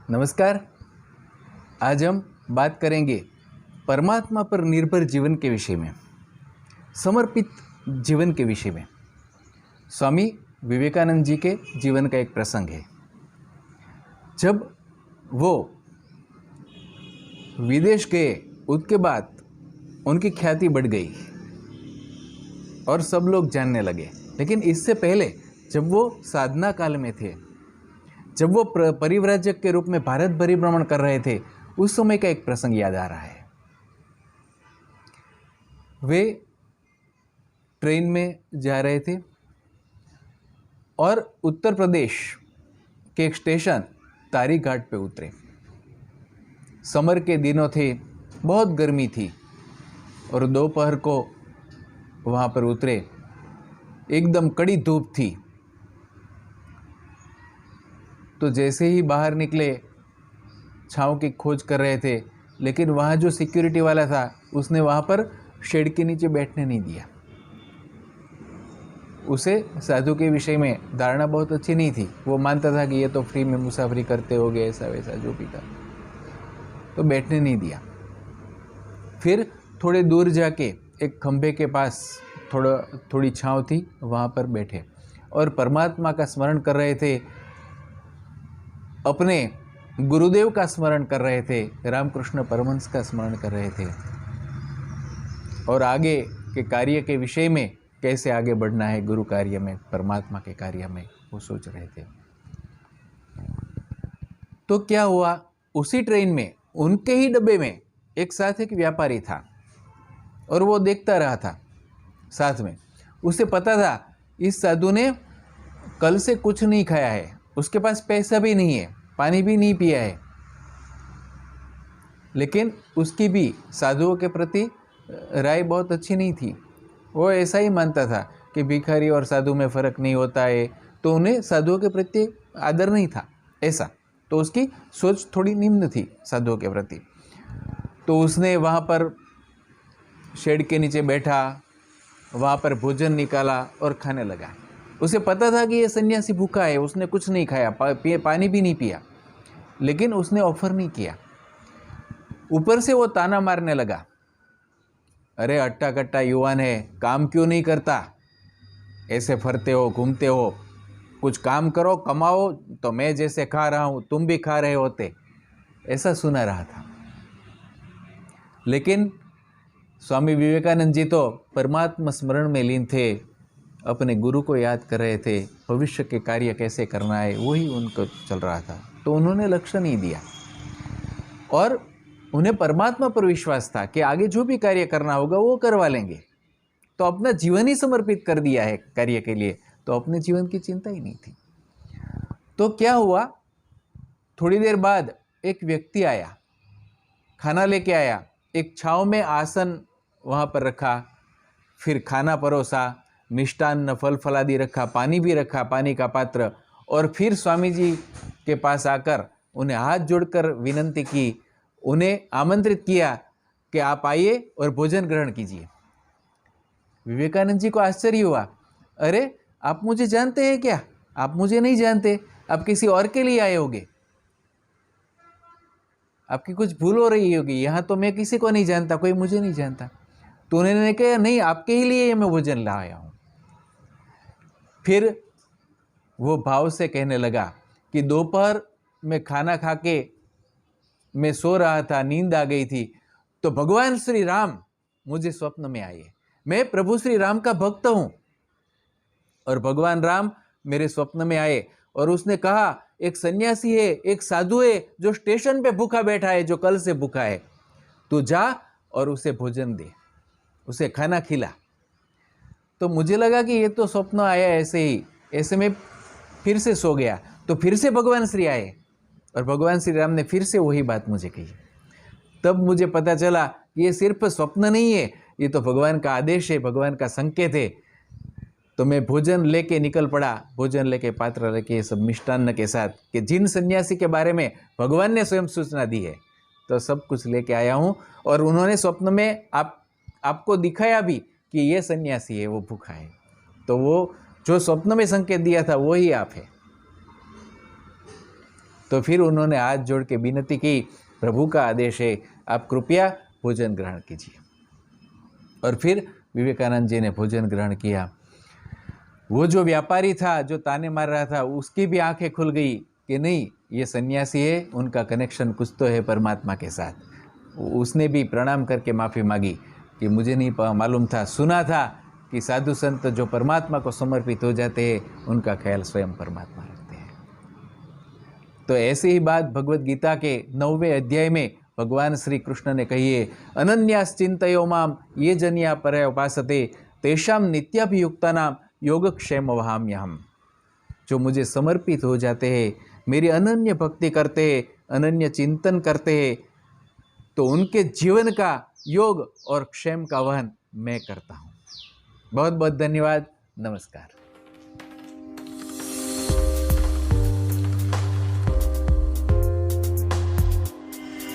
नमस्कार। आज हम बात करेंगे परमात्मा पर निर्भर जीवन के विषय में, समर्पित जीवन के विषय में। स्वामी विवेकानंद जी के जीवन का एक प्रसंग है। जब वो विदेश गए उसके बाद उनकी ख्याति बढ़ गई और सब लोग जानने लगे। लेकिन इससे पहले जब वो साधना काल में थे, जब वो परिव्राजक के रूप में भारत परिभ्रमण कर रहे थे, उस समय का एक प्रसंग याद आ रहा है। वे ट्रेन में जा रहे थे और उत्तर प्रदेश के एक स्टेशन तारी घाट पे उतरे। समर के दिनों थे, बहुत गर्मी थी और दोपहर को वहाँ पर उतरे। एकदम कड़ी धूप थी। तो जैसे ही बाहर निकले, छाँव की खोज कर रहे थे, लेकिन वहाँ जो सिक्योरिटी वाला था उसने वहाँ पर शेड के नीचे बैठने नहीं दिया। उसे साधु के विषय में धारणा बहुत अच्छी नहीं थी। वो मानता था कि ये तो फ्री में मुसाफरी करते होंगे, ऐसा वैसा जो भी था, तो बैठने नहीं दिया। फिर थोड़े दूर जाके एक खंभे के पास थोड़ी छाँव थी, वहाँ पर बैठे और परमात्मा का स्मरण कर रहे थे, अपने गुरुदेव का स्मरण कर रहे थे, रामकृष्ण परमहंस का स्मरण कर रहे थे और आगे के कार्य के विषय में कैसे आगे बढ़ना है, गुरु कार्य में, परमात्मा के कार्य में, वो सोच रहे थे। तो क्या हुआ, उसी ट्रेन में उनके ही डब्बे में एक साथ एक व्यापारी था और वो देखता रहा था साथ में। उसे पता था इस साधु ने कल से कुछ नहीं खाया है, उसके पास पैसा भी नहीं है, पानी भी नहीं पिया है, लेकिन उसकी भी साधुओं के प्रति राय बहुत अच्छी नहीं थी। वो ऐसा ही मानता था कि भिखारी और साधु में फ़र्क नहीं होता है, तो उन्हें साधुओं के प्रति आदर नहीं था ऐसा। तो उसकी सोच थोड़ी निम्न थी साधुओं के प्रति। तो उसने वहाँ पर शेड के नीचे बैठा, वहाँ पर भोजन निकाला और खाने लगा। उसे पता था कि ये सन्यासी भूखा है, उसने कुछ नहीं खाया, पानी भी नहीं पिया, लेकिन उसने ऑफर नहीं किया। ऊपर से वो ताना मारने लगा, अरे अट्टा कट्टा युवान है, काम क्यों नहीं करता, ऐसे फरते हो, घूमते हो, कुछ काम करो, कमाओ, तो मैं जैसे खा रहा हूँ तुम भी खा रहे होते, ऐसा सुना रहा था। लेकिन स्वामी विवेकानंद जी तो परमात्मा स्मरण में लीन थे, अपने गुरु को याद कर रहे थे, भविष्य के कार्य कैसे करना है वही उनको चल रहा था। तो उन्होंने लक्ष्य नहीं दिया और उन्हें परमात्मा पर विश्वास था कि आगे जो भी कार्य करना होगा वो करवा लेंगे। तो अपना जीवन ही समर्पित कर दिया है कार्य के लिए, तो अपने जीवन की चिंता ही नहीं थी। तो क्या हुआ, थोड़ी देर बाद एक व्यक्ति आया, खाना लेके आया, एक छाँव में आसन वहाँ पर रखा, फिर खाना परोसा, मिष्टान्न फल फलादि रखा, पानी भी रखा, पानी का पात्र, और फिर स्वामी जी के पास आकर उन्हें हाथ जोड़कर विनंती की, उन्हें आमंत्रित किया कि आप आइए और भोजन ग्रहण कीजिए। विवेकानंद जी को आश्चर्य हुआ, अरे आप मुझे जानते हैं क्या? आप मुझे नहीं जानते, आप किसी और के लिए आए होंगे, आपकी कुछ भूल हो रही होगी, यहाँ तो मैं किसी को नहीं जानता, कोई मुझे नहीं जानता। तो उन्होंने कहा, नहीं, आपके ही लिए मैं भोजन लाया हूँ। फिर वो भाव से कहने लगा कि दोपहर में खाना खा के मैं सो रहा था, नींद आ गई थी, तो भगवान श्री राम मुझे स्वप्न में आए। मैं प्रभु श्री राम का भक्त हूँ और भगवान राम मेरे स्वप्न में आए और उसने कहा, एक सन्यासी है, एक साधु है जो स्टेशन पे भूखा बैठा है, जो कल से भूखा है, तू जा और उसे भोजन दे, उसे खाना खिला। तो मुझे लगा कि ये तो स्वप्न आया ऐसे ही, ऐसे में फिर से सो गया। तो फिर से भगवान श्री आए और भगवान श्री राम ने फिर से वही बात मुझे कही। तब मुझे पता चला ये सिर्फ स्वप्न नहीं है, ये तो भगवान का आदेश है, भगवान का संकेत है। तो मैं भोजन लेके निकल पड़ा, भोजन लेके, पात्र लेके, सब मिष्टान्न के साथ, कि जिन सन्यासी के बारे में भगवान ने स्वयं सूचना दी है, तो सब कुछ लेके आया हूँ। और उन्होंने स्वप्न में आपको दिखाया भी कि ये सन्यासी है, वो भूखा है। तो वो जो स्वप्न में संकेत दिया था वही आप है। तो फिर उन्होंने हाथ जोड़ के विनती की, प्रभु का आदेश है, आप कृपया भोजन ग्रहण कीजिए। और फिर विवेकानंद जी ने भोजन ग्रहण किया। वो जो व्यापारी था, जो ताने मार रहा था, उसकी भी आंखें खुल गई कि नहीं, ये सन्यासी है, उनका कनेक्शन कुछ तो है परमात्मा के साथ। उसने भी प्रणाम करके माफ़ी मांगी कि मुझे नहीं मालूम था, सुना था कि साधु संत जो परमात्मा को समर्पित हो जाते हैं उनका ख्याल स्वयं परमात्मा रखते हैं। तो ऐसी ही बात भगवत गीता के 9वें अध्याय में भगवान श्री कृष्ण ने कही है, अनन्याश्चिन्तयो माम ये जनिया परया उपासते तेषाम नित्याभियुक्तानाम योगक्षेम वहाम्यहम्। जो मुझे समर्पित हो जाते हैं, मेरी अनन्य भक्ति करते हैं, अनन्य चिंतन करते हैं, तो उनके जीवन का योग और क्षेम का वहन मैं करता हूँ। बहुत बहुत धन्यवाद। नमस्कार।